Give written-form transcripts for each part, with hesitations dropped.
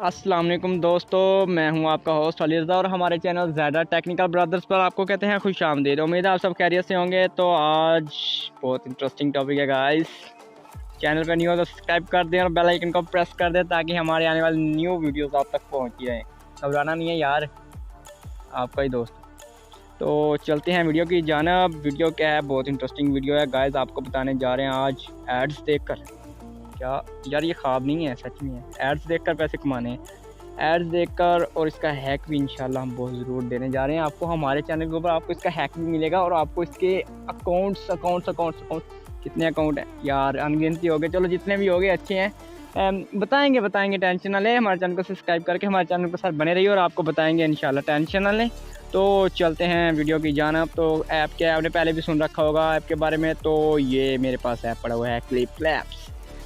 अस्सलाम वालेकुम दोस्तों, मैं हूं आपका होस्ट अली रज़ा और हमारे चैनल ज़्यादा टेक्निकल ब्रदर्स पर आपको कहते हैं खुश आमदीद। उम्मीद है आप सब खैरियत से होंगे। तो आज बहुत इंटरेस्टिंग टॉपिक है गाइस। चैनल पर न्यू हो तो सब्सक्राइब कर दें और बेल आइकन को प्रेस कर दें ताकि हमारे आने वाली न्यू वीडियोस आप तक पहुंची रहें। घबराना नहीं है यार, आपका ही दोस्त। तो चलते हैं वीडियो की जानब। वीडियो क्या है, बहुत इंटरेस्टिंग वीडियो है गाइस। आपको बताने जा रहे हैं आज एड्स देखकर। क्या यार, ये ख्वाब नहीं है, सच में है। एड्स देखकर पैसे कमाने हैं, एड्स देखकर, और इसका हैक भी इंशाल्लाह हम बहुत ज़रूर देने जा रहे हैं आपको। हमारे चैनल के ऊपर आपको इसका हैक भी मिलेगा और आपको इसके अकाउंट्स कितने अकाउंट हैं यार, अनगिनती हो गए। चलो जितने भी हो गए अच्छे हैं, बताएंगे, टेंशन ना लें। हमारे चैनल को सब्सक्राइब करके हमारे चैनल के साथ बने रहिए और आपको बताएंगे इंशाल्लाह, टेंशन ना लें। तो चलते हैं वीडियो की जानब। तो ऐप क्या है, आपने पहले भी सुन रखा होगा ऐप के बारे में। तो ये मेरे पास ऐप पड़ा हुआ है, क्लिप लैब्स।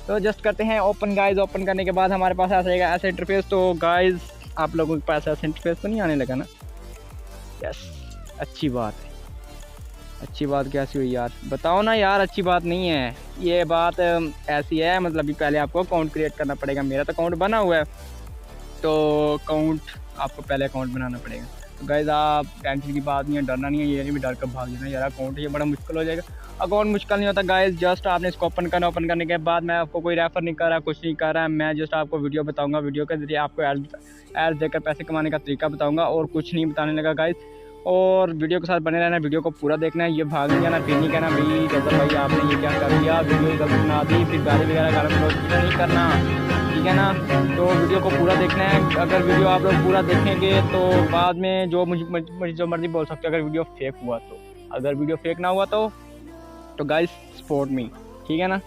तो जस्ट करते हैं ओपन गाइज। ओपन करने के बाद हमारे पास ऐसा आएगा, ऐसा इंटरफेस। तो गाइज आप लोगों के पास ऐसा इंटरफेस तो नहीं आने लगा ना? यस, अच्छी बात है। अच्छी बात कैसी हुई यार, बताओ ना यार। अच्छी बात नहीं है ये बात, ऐसी है मतलब कि पहले आपको अकाउंट क्रिएट करना पड़ेगा। मेरा तो अकाउंट बना हुआ है, तो अकाउंट आपको पहले अकाउंट बनाना पड़ेगा। तो गाइज आप टेंशन की बात नहीं है, डरना नहीं है, ये नहीं भी डर कर भाग जाना यार। अकाउंट ये बड़ा मुश्किल हो जाएगा। अकाउंट मुश्किल नहीं होता गाइज, जस्ट आपने इसको ओपन करना। ओपन करने के बाद मैं आपको कोई रेफर नहीं कर रहा, कुछ नहीं कर रहा। मैं जस्ट आपको वीडियो बताऊंगा, वीडियो के जरिए आपको एड्स देकर पैसे कमाने का तरीका बताऊंगा और कुछ नहीं बताने लगा गाइज। और वीडियो के साथ बने रहना, वीडियो को पूरा देखना है। ये भाग नहीं जाना, फिर नहीं कहना भाई रज़ा भाई आपने ये क्या कर दिया, वीडियो गलत बना दी, फिर गाली वगैरह गाली नहीं करना, ठीक है ना। तो वीडियो को पूरा देखना है। अगर वीडियो आप लोग पूरा देखेंगे तो बाद में जो मुझे जो मर्जी बोल सकते हो। अगर वीडियो फेक हुआ तो, अगर वीडियो फेक ना हुआ तो गाइस सपोर्ट मी, ठीक है ना।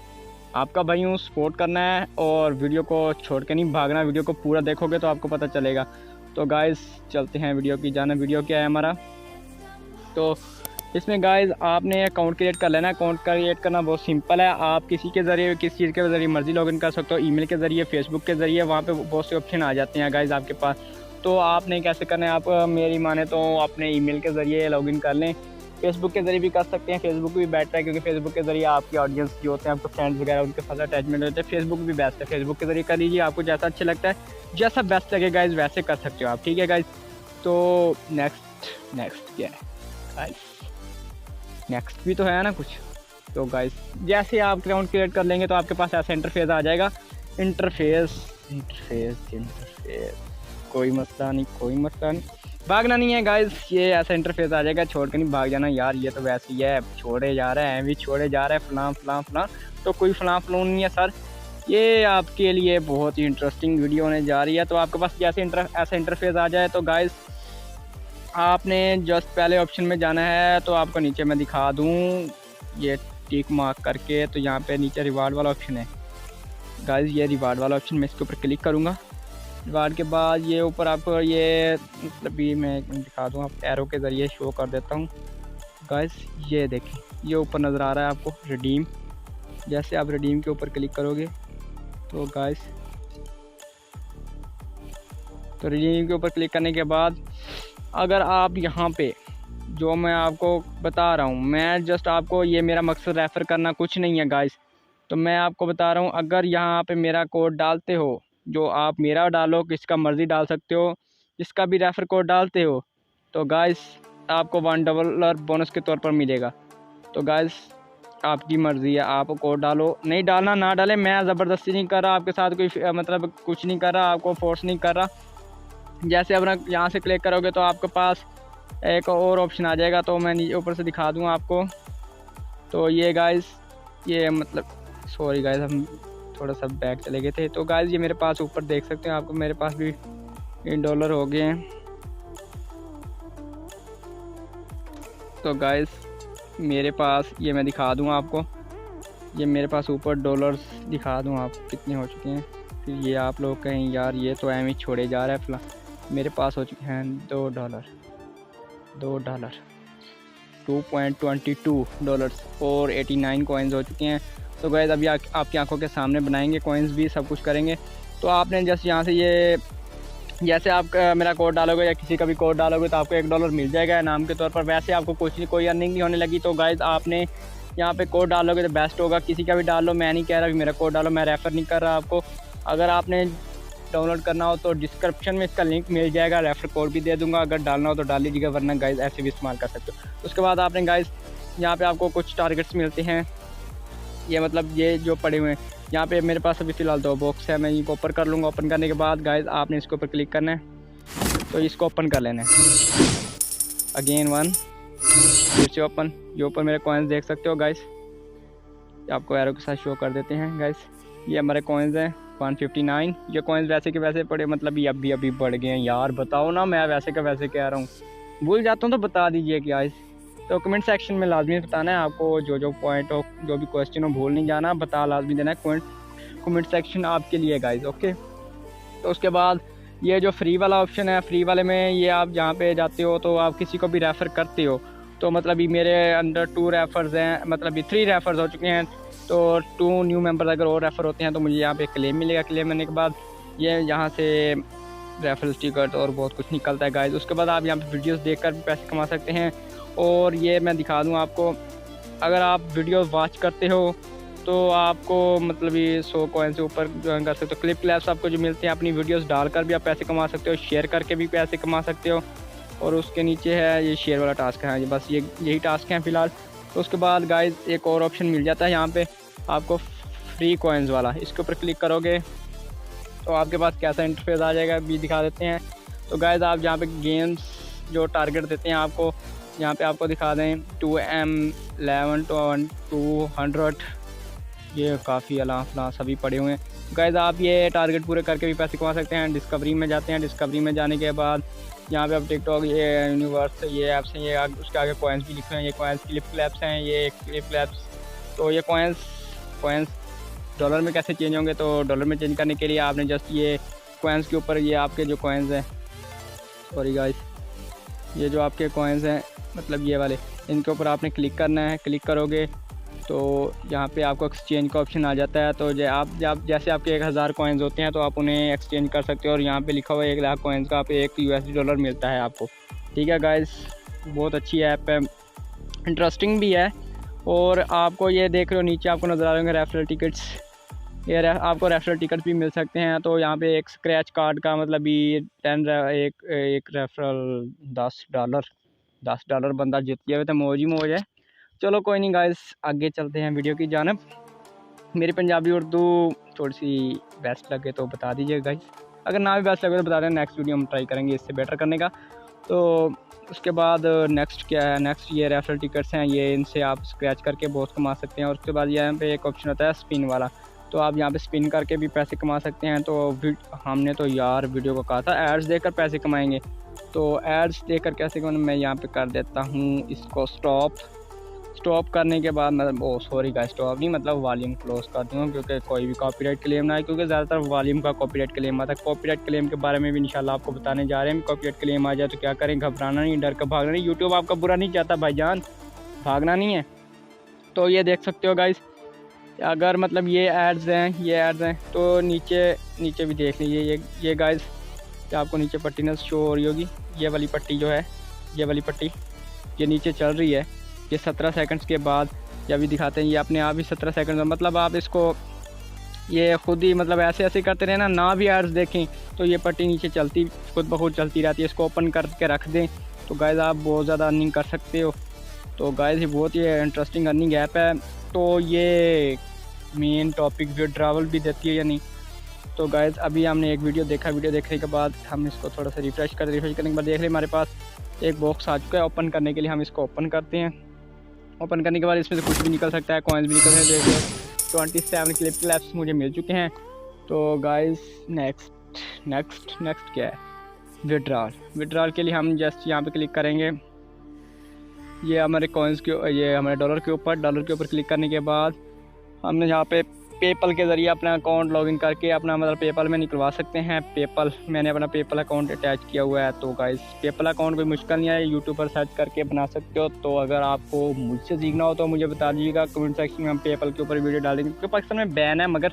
आपका भाई हूँ, सपोर्ट करना है और वीडियो को छोड़ के नहीं भागना। वीडियो को पूरा देखोगे तो आपको पता चलेगा। तो गाइस चलते हैं वीडियो की जाना। वीडियो क्या है हमारा, तो इसमें गाइस आपने अकाउंट क्रिएट कर लेना। अकाउंट क्रिएट करना बहुत सिंपल है। आप किसी के ज़रिए, किस चीज़ के ज़रिए मर्जी लॉगिन कर सकते हो। ईमेल के ज़रिए, फेसबुक के ज़रिए, वहाँ पे बहुत से ऑप्शन आ जाते हैं गाइस आपके पास। तो आपने कैसे करना है, आप मेरी माने तो अपने ईमेल के ज़रिए लॉगिन कर लें। फेसबुक के ज़रिए भी कर सकते हैं, फेसबुक भी बेटर है क्योंकि फेसबुक के ज़रिए आपकी ऑडियंस जो होते हैं, आपके फ्रेंड्स वगैरह, उनके साथ अटैचमेंट होते हैं। फेसबुक भी बेस्ट है, फेसबुक के ज़रिए कर लीजिए। आपको जैसा अच्छा लगता है, जैसा बेस्ट लगे गाइस वैसे कर सकते हो आप, ठीक है गाइस। तो नेक्स्ट क्या है गाइस, नेक्स्ट भी तो है ना कुछ। तो गाइस जैसे आप अकाउंट क्रिएट कर लेंगे तो आपके पास ऐसा इंटरफेस आ जाएगा। इंटरफेस कोई मसला नहीं, भागना नहीं है गाइस। ये ऐसा इंटरफेस आ जाएगा, छोड़ के नहीं भाग जाना यार। ये तो वैसे ही है, छोड़े जा रहा है, भी छोड़े जा रहा है, फलां। तो कोई फलां नहीं है सर। ये आपके लिए बहुत ही इंटरेस्टिंग वीडियो होने जा रही है। तो आपके पास जैसे ऐसा इंटरफेस आ जाए तो गाइस आपने जस्ट पहले ऑप्शन में जाना है। तो आपको नीचे मैं दिखा दूं, ये टिक मार्क करके, तो यहाँ पे नीचे रिवार्ड वाला ऑप्शन है गाइस। ये रिवार्ड वाला ऑप्शन, मैं इसके ऊपर क्लिक करूँगा। रिवार्ड के बाद ये ऊपर आपको ये मतलब भी मैं दिखा दूँ, आप एरो के ज़रिए शो कर देता हूँ गाइस। ये देखें, ये ऊपर नज़र आ रहा है आपको रिडीम। जैसे आप रिडीम के ऊपर क्लिक करोगे तो गाइस, तो रिडीम के ऊपर क्लिक करने के बाद अगर आप यहाँ पे जो मैं आपको बता रहा हूँ, मैं जस्ट आपको, ये मेरा मकसद रेफ़र करना कुछ नहीं है गाइस। तो मैं आपको बता रहा हूँ, अगर यहाँ पे मेरा कोड डालते हो, जो आप मेरा डालो, किसका मर्ज़ी डाल सकते हो, जिसका भी रेफ़र कोड डालते हो, तो गाइस आपको $1 बोनस के तौर पर मिलेगा। तो गाइस आपकी मर्ज़ी है, आप कोड डालो, नहीं डालना ना डालें। मैं ज़बरदस्ती नहीं कर रहा आपके साथ, कोई मतलब कुछ नहीं कर रहा, आपको फोर्स नहीं कर रहा। जैसे अपना यहाँ से क्लिक करोगे तो आपके पास एक और ऑप्शन आ जाएगा। तो मैं नीचे ऊपर से दिखा दूँ आपको। तो ये गाइस, ये मतलब सॉरी गाइस, हम थोड़ा सा बैक चले गए थे। तो गाइस ये मेरे पास ऊपर देख सकते हैं, आपको मेरे पास भी $1 हो गए हैं। तो गाइस मेरे पास, ये मैं दिखा दूँ आपको, ये मेरे पास ऊपर डॉलर्स दिखा दूँ आपको कितने हो चुके हैं। फिर ये आप लोग कहें यार ये तो एम ही छोड़े जा रहा है फला। मेरे पास हो चुके हैं $2 $2.22 और 89 कॉइन्स हो चुके हैं। तो गाइस अभी आपकी आंखों के सामने बनाएंगे, कॉइन्स भी सब कुछ करेंगे। तो आपने जस्ट यहाँ से ये, जैसे आप मेरा कोड डालोगे या किसी का भी कोड डालोगे तो आपको $1 मिल जाएगा इनाम के तौर पर। वैसे आपको कोई अर्निंग नहीं होने लगी। तो गाइस आपने यहाँ पे कोड डालोगे तो बेस्ट होगा। किसी का भी डाल लो, मैं नहीं कह रहा कि मेरा कोड डालो, मैं रेफ़र नहीं कर रहा आपको। अगर आपने डाउनलोड करना हो तो डिस्क्रिप्शन में इसका लिंक मिल जाएगा, रेफर कोड भी दे दूंगा, अगर डालना हो तो डाल लीजिएगा, वरना गाइस ऐसे भी इस्तेमाल कर सकते हो। उसके बाद आपने गाइस यहाँ पे आपको कुछ टारगेट्स मिलते हैं, ये मतलब ये जो पड़े हुए हैं यहाँ पे मेरे पास अभी फ़िलहाल 2 बॉक्स है, मैं इनको ओपन कर लूँगा। ओपन करने के बाद गाइस आपने इसके ऊपर क्लिक करना है, तो इसको ओपन कर लेना है। अगेन 1, फिर से ओपन। ये ऊपर मेरे कॉइन्स देख सकते हो गाइस, आपको एरो के साथ शो कर देते हैं गाइस। ये हमारे कॉइन्स हैं 159। ये कॉइन्स वैसे के वैसे पड़े, मतलब ये अभी बढ़ गए हैं यार, बताओ ना, मैं वैसे का वैसे कह रहा हूँ, भूल जाता हूँ तो बता दीजिए गाइस। तो कमेंट सेक्शन में लाजमी बताना है आपको, जो पॉइंट हो, जो भी क्वेश्चन हो, भूल नहीं जाना, बता लाजमी देना है। कमेंट सेक्शन आपके लिए गाइस, ओके। तो उसके बाद ये जो फ्री वाला ऑप्शन है, फ्री वाले में ये आप जहाँ पे जाते हो तो आप किसी को भी रेफ़र करते हो, तो मतलब ये मेरे अंडर 2 रेफर्स हैं, मतलब ये 3 रेफर्स हो चुके हैं, तो 2 न्यू मेंबर अगर और रेफ़र होते हैं तो मुझे यहाँ पे क्लेम मिलेगा। क्लेम मिलने के बाद ये यहाँ से रेफरल स्टिकर और बहुत कुछ निकलता है गाइस। उसके बाद आप यहाँ पे वीडियोस देखकर भी पैसे कमा सकते हैं। और ये मैं दिखा दूँ आपको, अगर आप वीडियो वॉच करते हो तो आपको मतलब ये 100 कॉइन से ऊपर ज्वाइन कर सकते हो। क्लिप क्लैप्स आपको जो मिलते हैं, अपनी वीडियोस डालकर भी आप पैसे कमा सकते हो, शेयर करके भी पैसे कमा सकते हो। और उसके नीचे है ये शेयर वाला टास्क है, ये बस यही टास्क हैं फ़िलहाल। तो उसके बाद गाइस एक और ऑप्शन मिल जाता है यहाँ पे आपको, फ्री कॉइन्स वाला। इसके ऊपर क्लिक करोगे तो आपके पास कैसा इंटरफेस आ जाएगा भी दिखा देते हैं। तो गाइस आप यहाँ पे गेम्स जो टारगेट देते हैं आपको, यहाँ पे आपको दिखा दें 2M11 to 200, ये काफ़ी अलाफला सभी पड़े हुए हैं। गाइस आप ये टारगेट पूरे करके भी पैसे कमा सकते हैं। डिस्कवरी में जाते हैं, डिस्कवरी में जाने के बाद यहाँ पे आप टिकटॉक, ये यूनिवर्स, ये ऐप्स हैं, ये उसके आगे कॉइन्स भी लिखे हैं, ये कॉइन्स क्लिप क्लैप्स हैं, ये क्लिप क्लैप्स। तो ये कॉइन्स डॉलर में कैसे चेंज होंगे, तो डॉलर में चेंज करने के लिए आपने जस्ट ये कॉइन्स के ऊपर, ये आपके जो कॉइन्स हैं, सॉरी गाइस, ये जो आपके कॉइन्स हैं मतलब ये वाले, इनके ऊपर आपने क्लिक करना है। क्लिक करोगे तो यहाँ पे आपको एक्सचेंज का ऑप्शन आ जाता है। तो जैसे आपके 1000 कॉइन्स होते हैं तो आप उन्हें एक्सचेंज कर सकते हो, और यहाँ पे लिखा हुआ है 1 लाख कॉइन्स का आप $1 USD मिलता है आपको। ठीक है गाइस, बहुत अच्छी ऐप है, इंटरेस्टिंग भी है। और आपको ये देख रहे हो नीचे आपको नज़र आ रहे होंगे रेफरल टिकट्स, ये आपको रेफरल टिकट भी मिल सकते हैं। तो यहाँ पे एक स्क्रैच कार्ड का मतलब ये एक रेफरल $10 बंदा जीत गया, तो मौज ही मौज है। चलो कोई नहीं गाइस, आगे चलते हैं वीडियो की जानब। मेरी पंजाबी उर्दू थोड़ी सी बेस्ट लगे तो बता दीजिएगा गाइस, अगर ना भी बेस्ट लगे तो बता दें, नेक्स्ट वीडियो हम ट्राई करेंगे इससे बेटर करने का। तो उसके बाद नेक्स्ट क्या है, नेक्स्ट ये रेफरल टिकट्स हैं, ये इनसे आप स्क्रैच करके बहुत कमा सकते हैं। और उसके बाद यहाँ पे एक ऑप्शन होता है स्पिन वाला, तो आप यहाँ पे स्पिन करके भी पैसे कमा सकते हैं। तो हमने तो यार वीडियो को कहा था एड्स देकर पैसे कमाएंगे, तो एड्स देकर कैसे कमाएं, मैं यहाँ पे कर देता हूँ इसको स्टॉप करने के बाद मतलब सॉरी गाइस, स्टॉप नहीं मतलब वॉल्यूम क्लोज कर दूँगा, क्योंकि कोई भी कॉपीराइट क्लेम ना है, क्योंकि ज़्यादातर वॉल्यूम का कॉपीराइट क्लेम आता है। कॉपीराइट क्लेम के बारे में भी इंशाल्लाह आपको बताने जा रहे हैं। कॉपीराइट क्लेम आ जाए तो क्या करें, घबराना नहीं, डर कर भागना नहीं, यूट्यूब आपका बुरा नहीं चाहता भाईजान, भागना नहीं है। तो ये देख सकते हो गाइस, अगर मतलब ये एड्स हैं तो नीचे भी देख लीजिए, ये गाइस आपको नीचे पट्टी न शो हो रही होगी, ये वाली पट्टी जो है, ये वाली पट्टी ये नीचे चल रही है, ये 17 सेकंड्स के बाद जब भी दिखाते हैं, ये अपने आप ही 17 सेकंड में, मतलब आप इसको ये खुद ही मतलब ऐसे करते रहे ना भी एड्स देखें तो ये पट्टी नीचे चलती खुद ब खुद चलती रहती है। इसको ओपन करके रख दें तो गाइस आप बहुत ज़्यादा अर्निंग कर सकते हो। तो गाइस ये बहुत ही इंटरेस्टिंग अर्निंग ऐप है। तो ये मेन टॉपिक विड्रॉवल भी देती है या नहीं, तो गाइस अभी हमने एक वीडियो देखा, वीडियो देखने के बाद हम इसको थोड़ा सा रिफ्रेश करने के बाद देख रहे हमारे पास एक बॉक्स आ चुका है। ओपन करने के लिए हम इसको ओपन करते हैं। ओपन करने के बाद इसमें से कुछ भी निकल सकता है, कॉइन्स भी निकल सकते हैं। देखिए 27 क्लिप क्लैप्स मुझे मिल चुके हैं। तो गाइस नेक्स्ट क्या है, विड्रॉल के लिए हम जस्ट यहाँ पे क्लिक करेंगे, ये हमारे कॉइन्स के, ये हमारे डॉलर के ऊपर क्लिक करने के बाद हमने यहाँ पे पेपल के ज़रिए अपना अकाउंट लॉगिन करके अपना मतलब पेपल में निकलवा सकते हैं। मैंने अपना पेपल अकाउंट अटैच किया हुआ है। तो गाइस पेपल अकाउंट कोई मुश्किल नहीं है, यूट्यूब पर सर्च करके बना सकते हो। तो अगर आपको मुझसे सीखना हो तो मुझे बता दीजिएगा कमेंट सेक्शन में, हम पेपल के ऊपर वीडियो डाल देंगे, क्योंकि पाकिस्तान में बैन है, मगर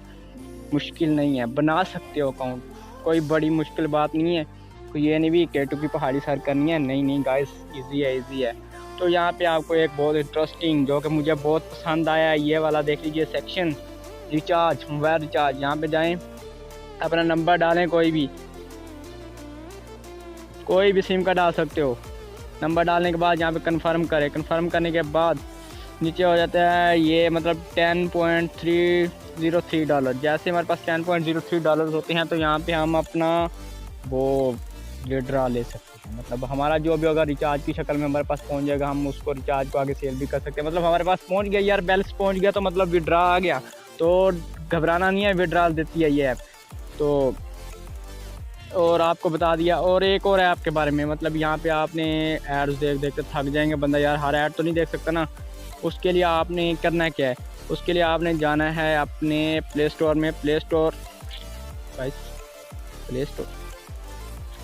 मुश्किल नहीं है, बना सकते हो अकाउंट, कोई बड़ी मुश्किल बात नहीं है। तो ये नहीं भी K2 की पहाड़ी सर करनी है, नहीं गाइस ईजी है। तो यहाँ पे आपको एक बहुत इंटरेस्टिंग जो कि मुझे बहुत पसंद आया, ये वाला देख लीजिए सेक्शन, रिचार्ज, मोबाइल रिचार्ज। यहाँ पे जाएं, अपना नंबर डालें, कोई भी सिम का डाल सकते हो। नंबर डालने के बाद यहाँ पे कंफर्म करें। कंफर्म करने के बाद नीचे हो जाता है ये मतलब $10.303। जैसे हमारे पास $10.03 होते हैं तो यहाँ पे हम अपना वो विड्रा ले सकते हैं। मतलब हमारा जो भी होगा रिचार्ज की शक्ल में हमारे पास पहुँच जाएगा, हम उसको रिचार्ज को आगे सेल भी कर सकते हैं। मतलब हमारे पास पहुँच गया यार, बैलेंस पहुँच गया तो मतलब विड्रा आ गया, तो घबराना नहीं है, विड्रा देती है ये ऐप। तो और आपको बता दिया। और एक और ऐप के बारे में, मतलब यहाँ पे आपने एड्स देख के थक जाएंगे बंदा, यार हर ऐड तो नहीं देख सकता ना। उसके लिए आपने करना क्या है, उसके लिए आपने जाना है अपने प्ले स्टोर में। प्ले स्टोर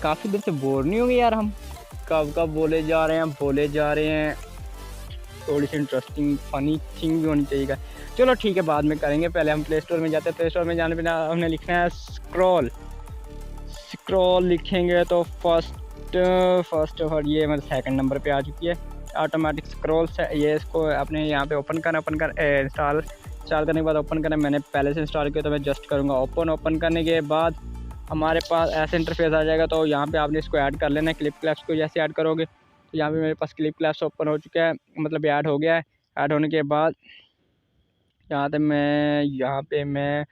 काफ़ी देर से बोर नहीं होंगे यार, हम कब बोले जा रहे हैं। थोड़ी सी इंटरेस्टिंग फनी थिंग भी होनी चाहिए। चलो ठीक है, बाद में करेंगे, पहले हम प्ले स्टोर में जाते हैं। प्ले स्टोर में जाने पर हमने लिखना है स्क्रॉल लिखेंगे तो फर्स्ट और ये मतलब सेकंड नंबर पे आ चुकी है ऑटोमेटिक स्क्रॉल से। ये इसको अपने यहाँ पे ओपन इंस्टॉल करने के बाद ओपन करना। मैंने पहले से इंस्टॉल किया तो मैं जस्ट करूँगा ओपन करने के बाद हमारे पास ऐसे इंटरफेस आ जाएगा। तो यहाँ पे आपने इसको ऐड कर लेना है, क्लिप क्लैप्स को जैसे ऐड करोगे। तो यहाँ पे मेरे पास क्लिप क्लैप्स ओपन हो चुका है, मतलब ऐड हो गया है। ऐड होने के बाद यहाँ पे मैं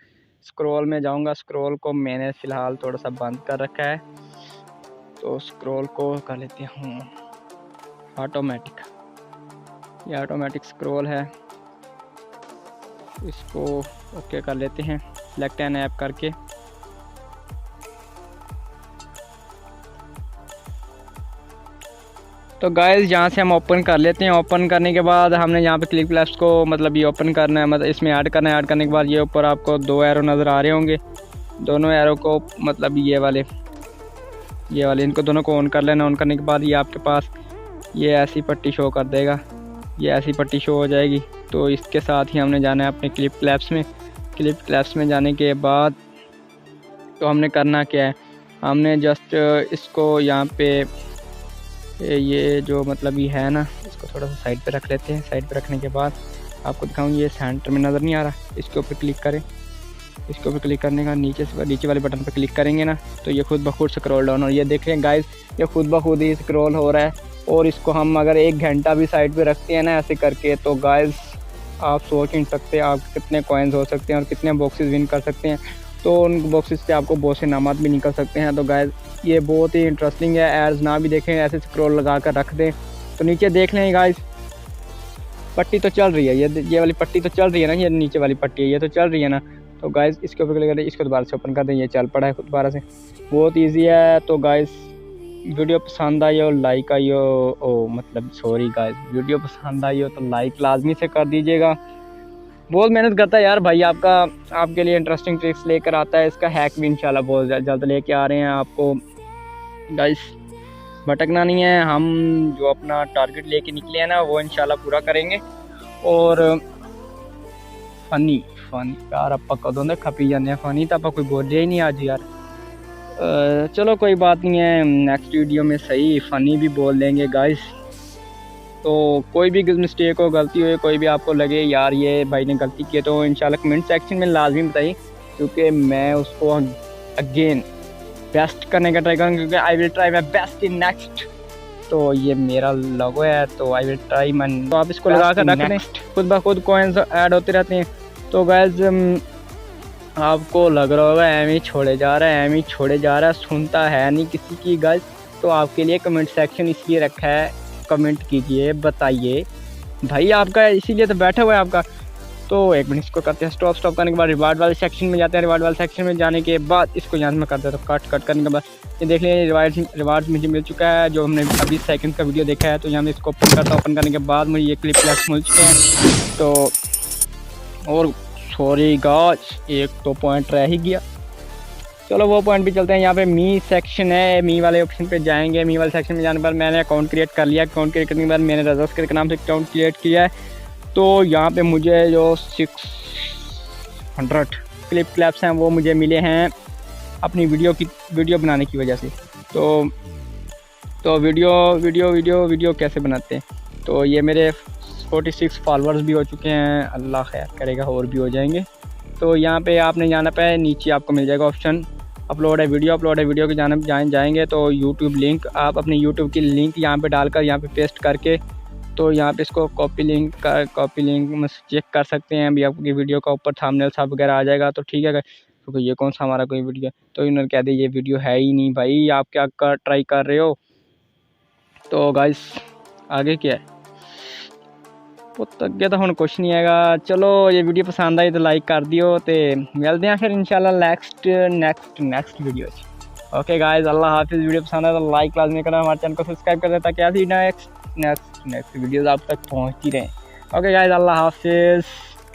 स्क्रॉल में जाऊंगा। स्क्रॉल को मैंने फ़िलहाल थोड़ा सा बंद कर रखा है, तो स्क्रॉल को कर लेते हूँ ऑटोमेटिक। ये ऑटोमेटिक स्क्रॉल है, इसको ओके कर लेते हैं सेलेक्ट एन ऐप करके। तो गाइस यहाँ से हम ओपन कर लेते हैं। ओपन करने के बाद हमने यहाँ पे क्लिप क्लैप्स को मतलब ये ओपन करना है, मतलब इसमें ऐड करना है। ऐड करने के बाद ये ऊपर आपको 2 एरो नज़र आ रहे होंगे। दोनों एरो को मतलब ये वाले इनको दोनों को ऑन कर लेना। ऑन करने के बाद ये आपके पास ये ऐसी पट्टी शो कर देगा, ये ऐसी पट्टी शो हो जाएगी। तो इसके साथ ही हमने जाना है अपने क्लिप क्लैप्स में। क्लिप क्लैप्स में जाने के बाद तो हमने करना क्या है, हमने जस्ट इसको यहाँ पे ये जो मतलब ये है ना, इसको थोड़ा सा साइड पे रख लेते हैं। साइड पे रखने के बाद आपको दिखाऊँ, ये सेंटर में नज़र नहीं आ रहा, इसके ऊपर क्लिक करें। इसके ऊपर क्लिक करने का नीचे वाले बटन पर क्लिक करेंगे ना, तो ये खुद ब खुद स्क्रॉल डाउन, और ये देखें गाइस ये खुद ब खुद ही स्क्रॉल हो रहा है। और इसको हम अगर 1 घंटा भी साइड पे रखते हैं ना ऐसे करके, तो गाइस आप सोच नहीं सकते आप कितने कॉइन्स हो सकते हैं और कितने बॉक्सेस विन कर सकते हैं। तो उन बॉक्सेस से आपको बहुत से इनामात भी निकल सकते हैं। तो गाइस ये बहुत ही इंटरेस्टिंग है। एड्स ना भी देखें, ऐसे स्क्रॉल लगा कर रख दें। तो नीचे देख लें गाइस, पट्टी तो चल रही है, ये वाली पट्टी तो चल रही है ना, ये नीचे वाली पट्टी है, ये तो चल रही है ना। तो गाइस इसके ऊपर क्लिक करें, इसको दोबारा से ओपन कर दें, ये चल पड़ा है दोबारा से। बहुत ईजी है। तो गाइस वीडियो पसंद आई हो लाइक आई हो मतलब सॉरी गाइस, वीडियो पसंद आई हो तो लाइक लाजमी से कर दीजिएगा। बहुत मेहनत करता है यार भाई, आपके लिए इंटरेस्टिंग ट्रिक्स लेकर आता है। इसका हैक भी इंशाल्लाह बहुत जल्द लेके आ रहे हैं आपको। गाइस भटकना नहीं है, हम जो अपना टारगेट लेके निकले हैं ना वो इंशाल्लाह पूरा करेंगे। और फनी यार आप कदों दे खपी जाते हैं, फनी तो आप कोई बोले ही नहीं आज यार। चलो कोई बात नहीं है, नेक्स्ट वीडियो में सही फ़नी भी बोल देंगे गाइस। तो कोई भी मिस्टेक हो, गलती हो, कोई भी आपको लगे यार ये भाई ने गलती की, तो इंशाल्लाह कमेंट सेक्शन में लाजमी बताइए, क्योंकि मैं उसको अगेन बेस्ट करने का ट्राई करूँगा, क्योंकि I will try my best in next. तो ये मेरा लोगो है, तो आई विल ट्राई माई। तो आप इसको लगा कर रख दें, खुद ब खुद कॉइन्स ऐड होते रहते हैं। तो गाइस आपको लग रहा होगा एम ही छोड़े जा रहा है, सुनता है नहीं किसी की गाइस। तो आपके लिए कमेंट सेक्शन इसलिए रखा है, कमेंट कीजिए, बताइए भाई आपका, इसीलिए तो बैठा हुआ है आपका। तो एक मिनट इसको करते हैं स्टॉप करने के बाद रिवार्ड वाले सेक्शन में जाते हैं। रिवार्ड वाले सेक्शन में जाने के बाद इसको यहाँ में करते हैं, तो कट करने के बाद ये देख लें रिवार्ड मुझे मिल चुका है, जो हमने अभी सेकंड का वीडियो देखा है। तो यहाँ में इसको ओपन करता हूँ। ओपन करने के बाद मुझे ये क्लिप क्लैप्स मिल चुके हैं। तो और सॉरी गाइस, एक तो पॉइंट रह ही गया, चलो वो पॉइंट भी चलते हैं। यहाँ पे मी सेक्शन है, मी वाले ऑप्शन पे जाएंगे। मी वाले सेक्शन में जाने पर मैंने अकाउंट क्रिएट कर लिया। अकाउंट क्रिएट करने के बाद मैंने रज़ाक के नाम से अकाउंट क्रिएट किया है। तो यहाँ पे मुझे जो 600 क्लिप क्लैप्स हैं वो मुझे मिले हैं अपनी वीडियो बनाने की वजह से। तो वीडियो कैसे बनाते हैं, तो ये मेरे 46 फॉलोअर्स भी हो चुके हैं, अल्लाह खैर करेगा और भी हो जाएंगे। तो यहाँ पे आपने जाना पे नीचे आपको मिल जाएगा ऑप्शन अपलोड है वीडियो की जानब जाएंगे तो यूट्यूब लिंक, आप अपनी यूट्यूब की लिंक यहाँ पे डालकर यहाँ पे पेस्ट करके तो यहाँ पे इसको कॉपी लिंक में चेक कर सकते हैं। अभी आपकी वीडियो का ऊपर थंबनेल सब वगैरह आ जाएगा तो ठीक है। क्योंकि ये कौन सा हमारा कोई वीडियो है, तो इन्होंने कह दिया ये वीडियो है ही नहीं भाई, आप क्या ट्राई कर रहे हो। तो गाइस आगे क्या है, पुत अगे तो हम कुछ नहीं है। चलो ये वीडियो पसंद आई तो लाइक कर दियो, तो मिलते हैं फिर इंशाल्लाह नेक्स्ट वीडियो। ओके गाइस, अल्लाह हाफिज़। वीडियो पसंद आए तो लाइक लाजमी करना, हमारे चैनल को सब्सक्राइब कर दें ताकि ऐसी नेक्स्ट वीडियोज़ आप तक पहुँचती रहें। ओके गाइस, अल्लाह हाफिज़।